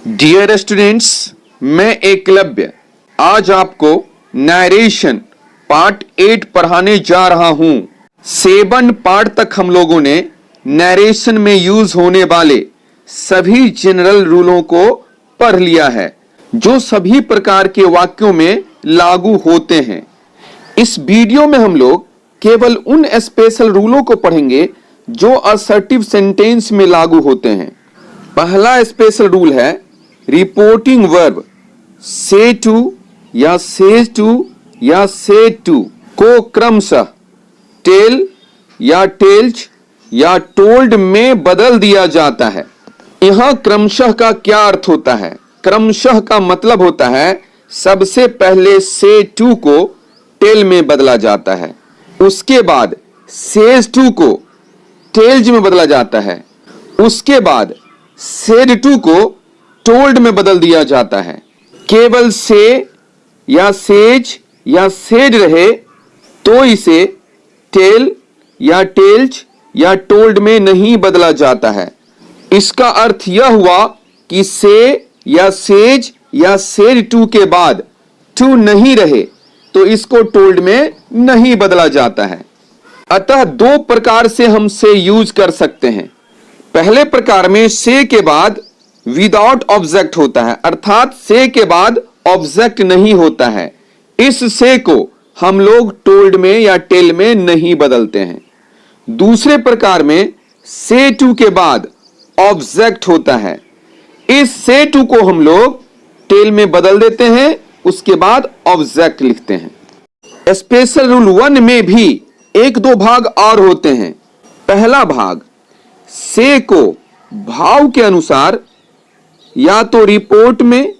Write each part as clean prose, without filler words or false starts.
Dear students, मैं एकलव्य आज आपको नरेशन पार्ट 8 पढ़ाने जा रहा हूं। 7 पार्ट तक हम लोगों ने नरेशन में यूज होने वाले सभी जनरल रूलों को पढ़ लिया है जो सभी प्रकार के वाक्यों में लागू होते हैं। इस वीडियो में हम लोग केवल उन स्पेशल रूलों को पढ़ेंगे जो असर्टिव सेंटेंस में लागू होते हैं। पहला स्पेशल रूल है रिपोर्टिंग वर्ब से टू या सेज टू या सेड टू को क्रमशः टेल या टेल्स या टोल्ड में बदल दिया जाता है। यहां क्रमशः का क्या अर्थ होता है? क्रमशः का मतलब होता है सबसे पहले से टू को टेल में बदला जाता है, उसके बाद सेज टू को टेल्ज में बदला जाता है, उसके बाद सेड टू को टोल्ड में बदल दिया जाता है। केवल से या सेज या सेड रहे तो इसे टेल या टेल्ज या टोल्ड में नहीं बदला जाता है। इसका अर्थ यह हुआ कि से या सेज या सेड टू के बाद टू नहीं रहे तो इसको टोल्ड में नहीं बदला जाता है। अतः दो प्रकार से हम से यूज कर सकते हैं। पहले प्रकार में से के बाद विदाउट ऑब्जेक्ट होता है, अर्थात से के बाद ऑब्जेक्ट नहीं होता है। इस से को हम लोग टोल्ड में या टेल में नहीं बदलते हैं। दूसरे प्रकार में से टू के बाद ऑब्जेक्ट होता है, इस से टू को हम लोग टेल में बदल देते हैं, उसके बाद ऑब्जेक्ट लिखते हैं। स्पेशल रूल 1 में भी एक दो भाग और होते हैं। पहला भाग से को भाव के अनुसार या तो रिपोर्ट में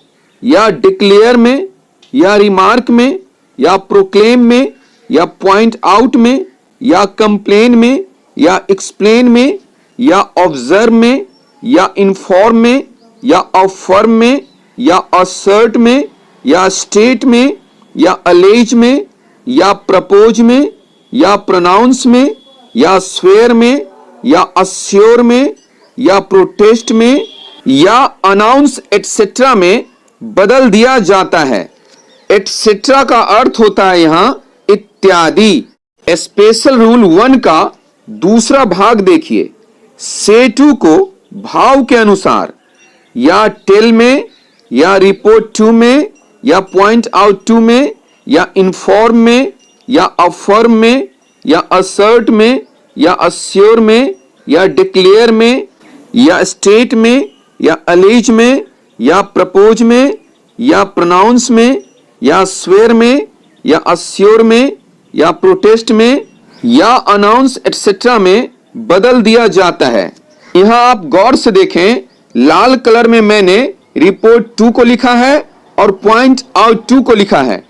या डिक्लेयर में या रिमार्क में या प्रोक्लेम में या पॉइंट आउट में या कंप्लेन में या एक्सप्लेन में या ऑब्जर्व में या इन्फॉर्म में या अफर्म में या असर्ट में या स्टेट में या अलेज में या प्रपोज में या प्रोनाउंस में या स्वेयर में या अस्योर में या प्रोटेस्ट में या अनाउंस एटसेट्रा में बदल दिया जाता है। एटसेट्रा का अर्थ होता है यहां इत्यादि। स्पेशल रूल 1 का दूसरा भाग देखिए। से टू को भाव के अनुसार या टेल में या रिपोर्ट टू में या पॉइंट आउट टू में या इन्फॉर्म में या अफर्म में या असर्ट में या अस्योर में या डिक्लेयर में या स्टेट में या अलीज में या प्रपोज में या प्रोनाउंस में या स्वेयर में या अस्योर में या प्रोटेस्ट में या अनाउंस एटसेट्रा में बदल दिया जाता है। यहां आप गौर से देखें, लाल कलर में मैंने रिपोर्ट टू को लिखा है और पॉइंट आउट टू को लिखा है।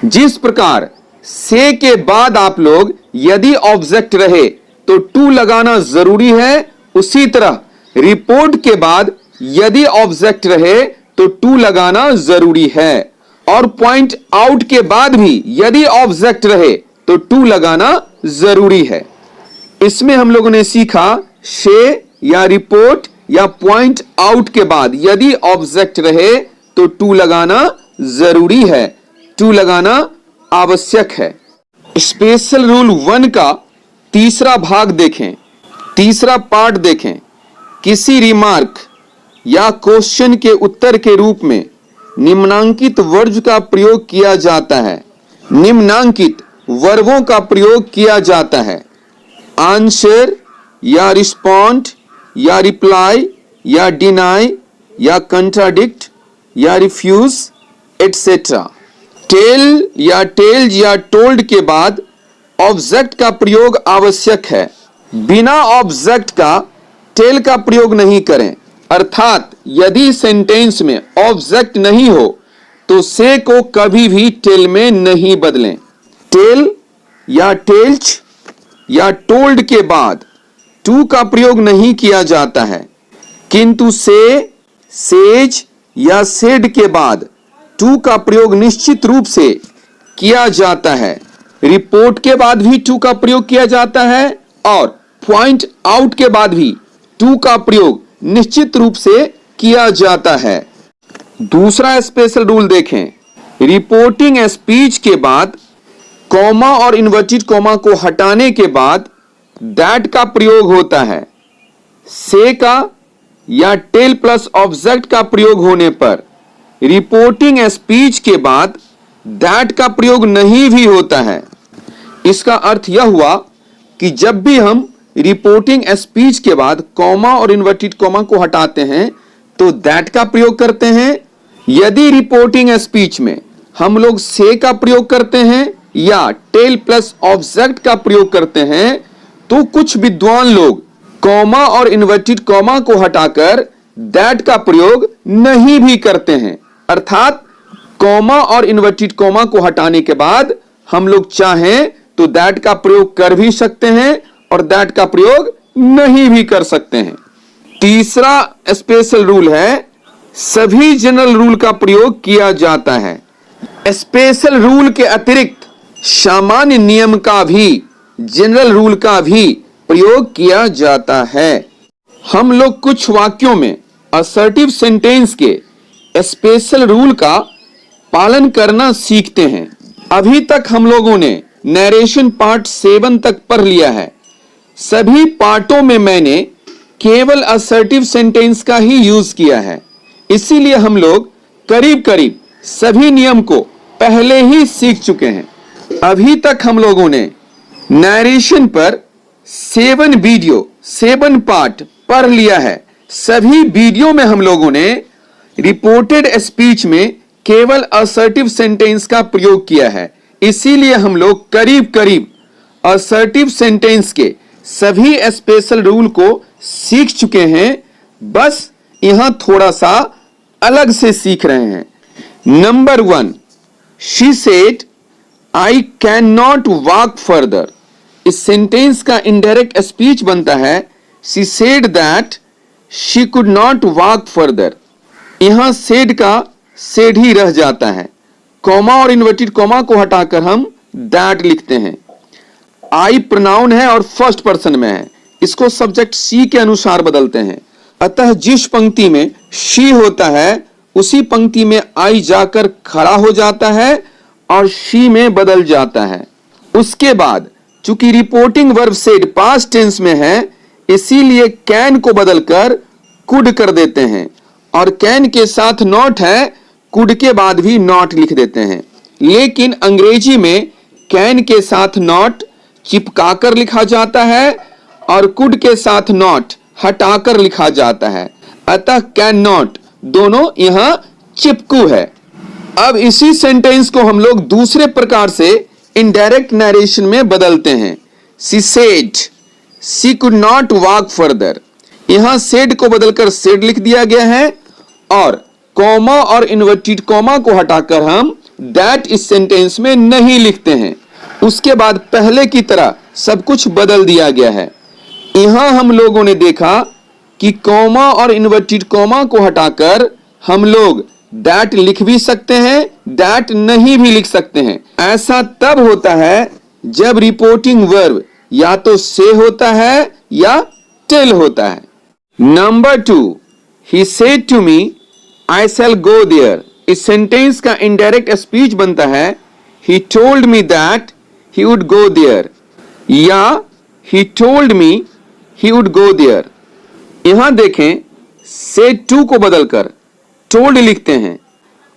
जिस प्रकार से के बाद आप लोग यदि ऑब्जेक्ट रहे तो टू लगाना जरूरी है, उसी तरह रिपोर्ट के बाद यदि ऑब्जेक्ट रहे तो टू लगाना जरूरी है, और पॉइंट आउट के बाद भी यदि ऑब्जेक्ट रहे तो टू लगाना जरूरी है। इसमें हम लोगों ने सीखा से या रिपोर्ट या पॉइंट आउट के बाद यदि ऑब्जेक्ट रहे तो टू लगाना जरूरी है, टू लगाना आवश्यक है। स्पेशल रूल 1 का तीसरा भाग देखें, तीसरा पार्ट देखें। किसी रिमार्क या क्वेश्चन के उत्तर के रूप में निम्नांकित वर्ब का प्रयोग किया जाता है। निम्नांकित वर्बों का प्रयोग किया जाता है। आंसर या रिस्पॉन्ड या रिप्लाई या डिनाई या कंट्राडिक्ट या रिफ्यूज एटसेट्रा। टेल या टेल्ज या टोल्ड के बाद ऑब्जेक्ट का प्रयोग आवश्यक है। बिना ऑब्जेक्ट का टेल का प्रयोग नहीं करें, अर्थात यदि सेंटेंस में ऑब्जेक्ट नहीं हो तो से को कभी भी टेल में नहीं बदलें। टेल या टेल्ज या टोल्ड के बाद टू का प्रयोग नहीं किया जाता है, किंतु से, सेज या सेड के बाद टू का प्रयोग निश्चित रूप से किया जाता है। रिपोर्ट के बाद भी टू का प्रयोग किया जाता है और पॉइंट आउट के बाद भी टू का प्रयोग निश्चित रूप से किया जाता है। दूसरा स्पेशल रूल देखें, रिपोर्टिंग स्पीच के बाद कॉमा और इन्वर्टेड कॉमा को हटाने के बाद दैट का प्रयोग होता है। से का या टेल प्लस ऑब्जेक्ट का प्रयोग होने पर रिपोर्टिंग स्पीच के बाद दैट का प्रयोग नहीं भी होता है। इसका अर्थ यह हुआ कि जब भी हम रिपोर्टिंग स्पीच के बाद कॉमा और इन्वर्टेड कॉमा को हटाते हैं तो दैट का प्रयोग करते हैं। यदि रिपोर्टिंग स्पीच में हम लोग से का प्रयोग करते हैं या टेल प्लस ऑब्जेक्ट का प्रयोग करते हैं तो कुछ विद्वान लोग कॉमा और इन्वर्टेड कॉमा को हटाकर दैट का प्रयोग नहीं भी करते हैं। अर्थात कॉमा और इन्वर्टेड कॉमा को हटाने के बाद हम लोग चाहें तो दैट का प्रयोग कर भी सकते हैं और दैट का प्रयोग नहीं भी कर सकते हैं। तीसरा स्पेशल रूल है, सभी जनरल रूल का प्रयोग किया जाता है। स्पेशल रूल के अतिरिक्त सामान्य नियम का भी, जनरल रूल का भी प्रयोग किया जाता है। हम लोग कुछ वाक्यों में असर्टिव सेंटेंस के स्पेशल रूल का पालन करना सीखते हैं। अभी तक हम लोगों ने नरेशन पार्ट 7 तक पढ़ लिया है। सभी पार्टों में मैंने केवल असर्टिव सेंटेंस का ही यूज किया है, इसीलिए हम लोग करीब करीब सभी नियम को पहले ही सीख चुके हैं। अभी तक हम लोगों ने नरेशन पर 7 वीडियो 7 पार्ट पढ़ लिया है। सभी वीडियो में हम लोगों ने रिपोर्टेड स्पीच में केवल असर्टिव सेंटेंस का प्रयोग किया है, इसीलिए हम लोग करीब करीब असर्टिव सेंटेंस के सभी स्पेशल रूल को सीख चुके हैं। बस यहां थोड़ा सा अलग से सीख रहे हैं। Number 1, she said I can not walk further. इस सेंटेंस का इनडायरेक्ट स्पीच बनता है she said that she could not walk further. यहां सेड का सेड ही रह जाता है। कॉमा और इन्वर्टेड कॉमा को हटाकर हम दैट लिखते हैं। आई प्रोनाउन है और फर्स्ट पर्सन में है, इसको सब्जेक्ट सी के अनुसार बदलते हैं। अतः जिस पंक्ति में शी होता है उसी पंक्ति में आई जाकर खड़ा हो जाता है और शी में बदल जाता है। उसके बाद चूंकि reporting verb said past tense में है, इसीलिए कैन को बदलकर कुड कर देते हैं और कैन के साथ नॉट है, कुड के बाद भी नॉट लिख देते हैं। लेकिन अंग्रेजी में कैन के साथ नॉट चिपकाकर लिखा जाता है और कुड के साथ नॉट हटाकर लिखा जाता है। अतः कैन नॉट दोनों यहां चिपकू है। अब इसी सेंटेंस को हम लोग दूसरे प्रकार से इनडायरेक्ट नरेशन में बदलते हैं। She said she could not walk further. यहां सेड को बदलकर सेड लिख दिया गया है और कॉमा और इन्वर्टेड कॉमा को हटाकर हम दैट इस सेंटेंस में नहीं लिखते हैं। उसके बाद पहले की तरह सब कुछ बदल दिया गया है। यहां हम लोगों ने देखा कि कॉमा और इन्वर्टेड कॉमा को हटाकर हम लोग दैट लिख भी सकते हैं, दैट नहीं भी लिख सकते हैं। ऐसा तब होता है जब रिपोर्टिंग वर्ब या तो से होता है या टेल होता है। Number 2, he said to me I shall go there. इस सेंटेंस का इनडायरेक्ट स्पीच बनता है he told me that he would go there या he told me he would go there. यहां देखें सेड टू को बदलकर टोल्ड लिखते हैं।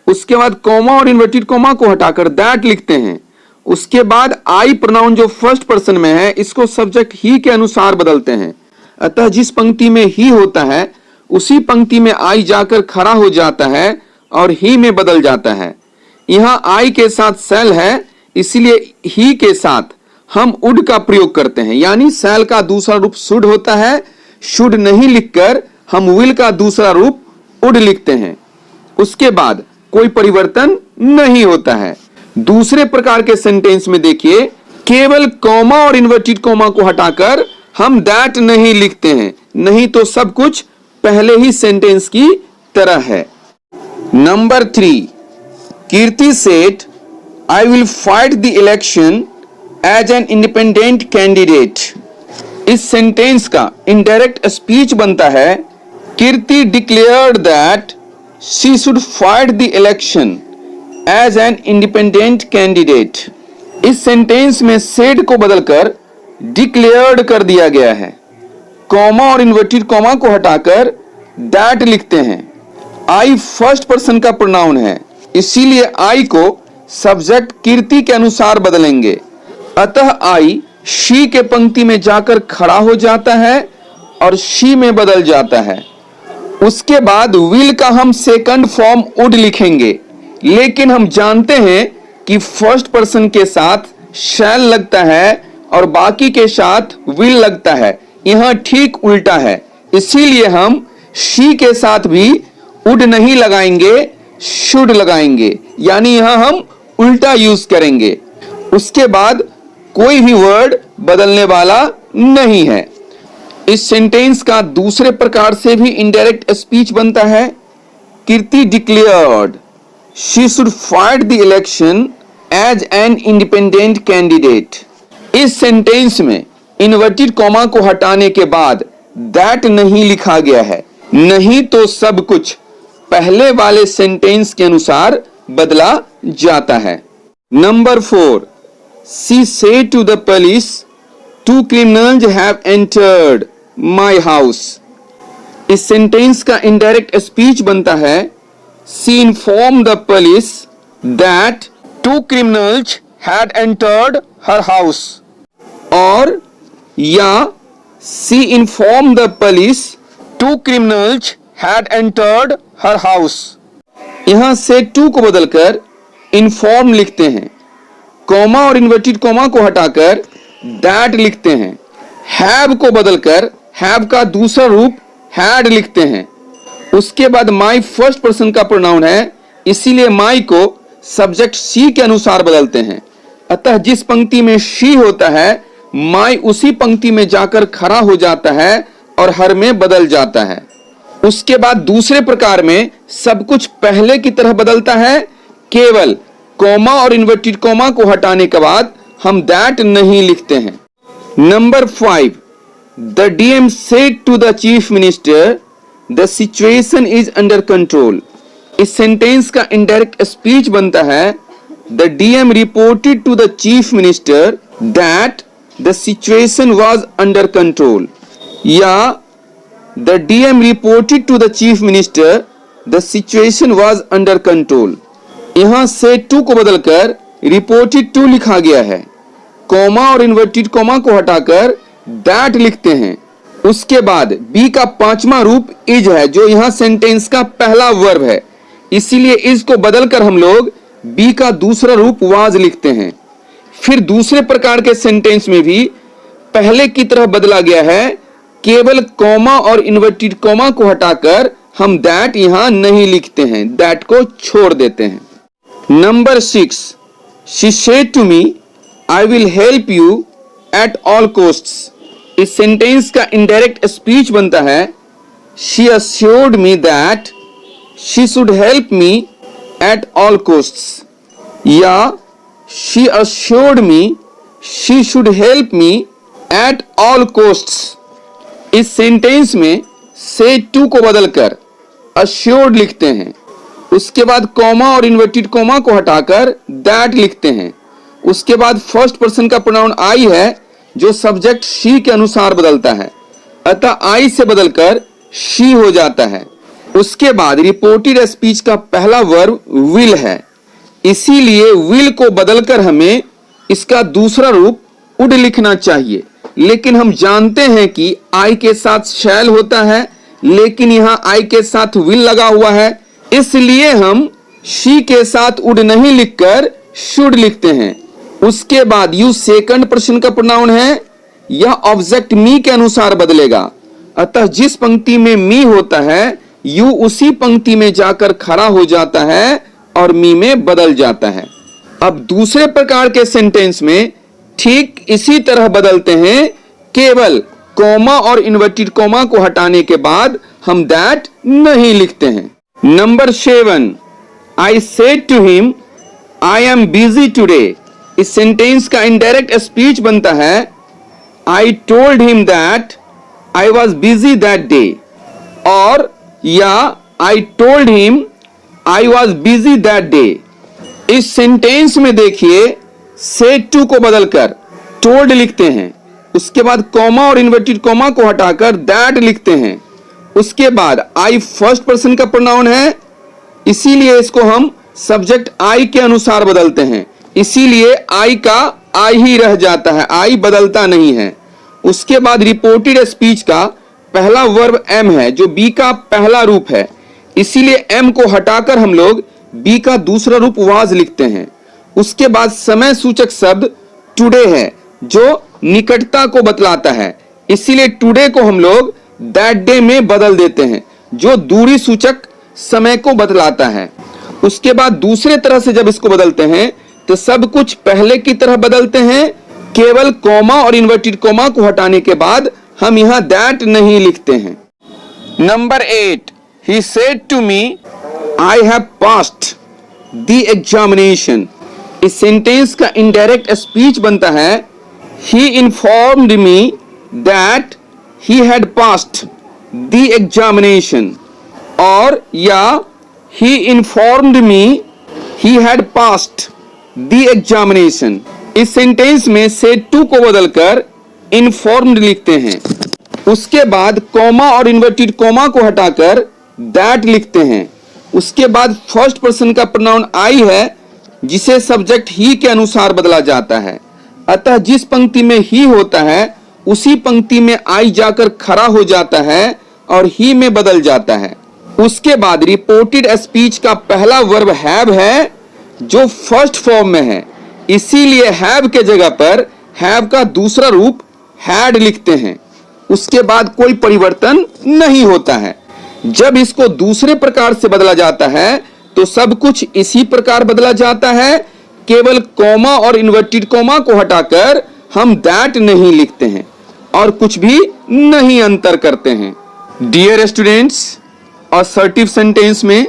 उसके बाद कॉमा और इन्वर्टेड कॉमा को हटाकर दैट लिखते हैं। उसके बाद आई प्रोनाउन जो फर्स्ट पर्सन में है इसको सब्जेक्ट ही के अनुसार बदलते हैं। अतः जिस पंक्ति में ही होता है उसी पंक्ति में आई जाकर खड़ा हो जाता है और ही में बदल जाता है। यहां आई के साथ सेल है, इसलिए ही के साथ हम उड का प्रयोग करते हैं, यानी सेल का दूसरा रूप शुड होता है। शुड नहीं लिखकर हम विल का दूसरा रूप उड लिखते हैं। उसके बाद कोई परिवर्तन नहीं होता है। दूसरे प्रकार के सेंटेंस में देखिए केवल कॉमा और इन्वर्टेड कॉमा को हटाकर हम दैट नहीं लिखते हैं, नहीं तो सब कुछ पहले ही सेंटेंस की तरह है। Number 3, Kirti said I will fight the election as an independent candidate. इस सेंटेंस का इनडायरेक्ट स्पीच बनता है Kirti declared that she should fight the election as an independent candidate. इस सेंटेंस में सेड को बदलकर डिक्लेयर्ड कर दिया गया है। कॉमा और इन्वर्टेड कॉमा को हटाकर दैट लिखते हैं। आई फर्स्ट पर्सन का प्रोनाउन है, इसीलिए आई को सब्जेक्ट कीर्ति के अनुसार बदलेंगे। अतः आई शी के पंक्ति में जाकर खड़ा हो जाता है और शी में बदल जाता है। उसके बाद विल का हम सेकंड फॉर्म वुड लिखेंगे, लेकिन हम जानते हैं कि फर्स्ट पर्सन के साथ शैल लगता है और बाकी के साथ विल लगता है। यहां ठीक उल्टा है, इसीलिए हम शी के साथ भी वुड नहीं लगाएंगे, शुड लगाएंगे, यानी यहां हम उल्टा यूज करेंगे। उसके बाद कोई भी वर्ड बदलने वाला नहीं है। इस सेंटेंस का दूसरे प्रकार से भी इनडायरेक्ट स्पीच बनता है। Kirti declared she should fight the election as an independent candidate. इस सेंटेंस में इन्वर्टेड कॉमा को हटाने के बाद दैट नहीं लिखा गया है, नहीं तो सब कुछ पहले वाले सेंटेंस के अनुसार बदला जाता है। Number 4, she said to the police 2 criminals have entered my house। इस सेंटेंस का इनडायरेक्ट स्पीच बनता है she informed the police that 2 criminals had entered her house, और या she informed the police 2 criminals had entered her house। यहां से to को बदलकर इन्फॉर्म लिखते हैं। कॉमा और इन्वर्टेड कॉमा को हटाकर दैट लिखते हैं। हैव को बदलकर हैव का दूसरा रूप हैड लिखते हैं। उसके बाद माई फर्स्ट पर्सन का प्रोनाउन है, इसीलिए माई को सब्जेक्ट शी के अनुसार बदलते हैं। अतः जिस पंक्ति में शी होता है माई उसी पंक्ति में जाकर खड़ा हो जाता है और हर में बदल जाता है। उसके बाद दूसरे प्रकार में सब कुछ पहले की तरह बदलता है, केवल कॉमा और इन्वर्टेड कॉमा को हटाने के बाद हम दैट नहीं लिखते हैं। Number 5, the DM said to the chief minister the situation is under control. इस सेंटेंस का इनडायरेक्ट स्पीच बनता है the DM reported to the chief minister that the situation was under control, या the DM reported to the chief minister the situation was under control. यहां से to को बदलकर reported to लिखा गया है। कॉमा और इन्वर्टेड कॉमा को हटाकर दैट लिखते हैं। उसके बाद बी का पांचवा रूप इज है, जो यहां सेंटेंस का पहला वर्ब है, इसीलिए इज को बदलकर हम लोग बी का दूसरा रूप वाज लिखते हैं। फिर दूसरे प्रकार के सेंटेंस में भी पहले की तरह बदला गया है, केवल कॉमा और इन्वर्टेड कॉमा को हटाकर हम दैट यहां नहीं लिखते हैं, दैट को छोड़ देते हैं। Number 6, she said to me I will help you at all costs. इस सेंटेंस का इनडायरेक्ट स्पीच बनता है she assured me that she should help me at all costs, या she assured me she should help me at all costs. इस sentence में से to को बदलकर अस्योर्ड लिखते हैं। उसके बाद कॉमा और इन्वर्टेड कॉमा को हटाकर दैट लिखते हैं। उसके बाद फर्स्ट पर्सन का प्रोनाउन आई है, जो सब्जेक्ट शी के अनुसार बदलता है, अतः आई से बदलकर शी हो जाता है। उसके बाद रिपोर्टेड स्पीच का पहला वर्ब विल है, इसीलिए विल को बदलकर हमें इसका दूसरा रूप वुड लिखना चाहिए, लेकिन हम जानते हैं कि आई के साथ शैल होता है, लेकिन यहां आई के साथ विल लगा हुआ है, इसलिए हम शी के साथ वुड नहीं लिखकर शुड लिखते हैं। उसके बाद यू सेकंड पर्सन का प्रोनाउन है, यह ऑब्जेक्ट मी के अनुसार बदलेगा, अतः जिस पंक्ति में मी होता है यू उसी पंक्ति में जाकर खड़ा हो जाता है और मी में बदल जाता है। अब दूसरे प्रकार के सेंटेंस में ठीक इसी तरह बदलते हैं, केवल कॉमा और इन्वर्टेड कॉमा को हटाने के बाद हम दैट नहीं लिखते हैं। Number 7, I said to him I am busy today. इस सेंटेंस का इनडायरेक्ट स्पीच बनता है I told him that I was busy that day, और या I told him I was busy that day. इस सेंटेंस में देखिए सेड टू को बदलकर टोल्ड लिखते हैं, उसके बाद कॉमा और इन्वर्टेड कॉमा को हटाकर दैट लिखते हैं, उसके बाद आई फर्स्ट पर्सन का प्रोनाउन है, इसीलिए इसको हम सब्जेक्ट आई के अनुसार बदलते हैं, इसीलिए आई का आई ही रह जाता है, आई बदलता नहीं है। उसके बाद रिपोर्टेड स्पीच का पहला वर्ब एम है जो बी का पहला रूप है, इसीलिए एम को हटाकर हम लोग बी का दूसरा रूप वाज लिखते हैं। उसके बाद समय सूचक शब्द टुडे है जो निकटता को बतलाता है, इसीलिए टुडे को हम लोग दैट डे में बदल देते हैं जो दूरी सूचक समय को बतलाता है। उसके बाद दूसरे तरह से जब इसको बदलते हैं तो सब कुछ पहले की तरह बदलते हैं, केवल कॉमा और इन्वर्टेड कॉमा को हटाने के बाद हम यहां दैट नहीं लिखते हैं। Number 8, he said to me I have passed the examination। इस सेंटेंस का इनडायरेक्ट स्पीच बनता है he informed me that he had passed the examination, और या he informed me he had passed the examination। इस सेंटेंस में said to को बदलकर informed लिखते हैं, उसके बाद कॉमा और इन्वर्टेड कॉमा को हटाकर दैट लिखते हैं, उसके बाद फर्स्ट पर्सन का प्रोनाउन आई है जिसे सब्जेक्ट ही के अनुसार बदला जाता है, अतः जिस पंक्ति में ही होता है उसी पंक्ति में आई जाकर खड़ा हो जाता है और ही में बदल जाता है। उसके बाद रिपोर्टेड स्पीच का पहला वर्ब हैव है जो फर्स्ट फॉर्म में है, इसीलिए हैव के जगह पर हैव का दूसरा रूप हैड लिखते हैं, उसके बाद कोई परिवर्तन नहीं होता है। जब इसको दूसरे प्रकार से बदला जाता है तो सब कुछ इसी प्रकार बदला जाता है, केवल कॉमा और इन्वर्टेड कॉमा को हटाकर हम दैट नहीं लिखते हैं और कुछ भी नहीं अंतर करते हैं। डियर स्टूडेंट्स, असर्टिव सेंटेंस में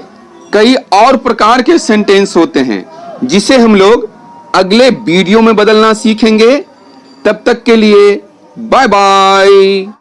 कई और प्रकार के सेंटेंस होते हैं जिसे हम लोग अगले वीडियो में बदलना सीखेंगे। तब तक के लिए बाय बाय।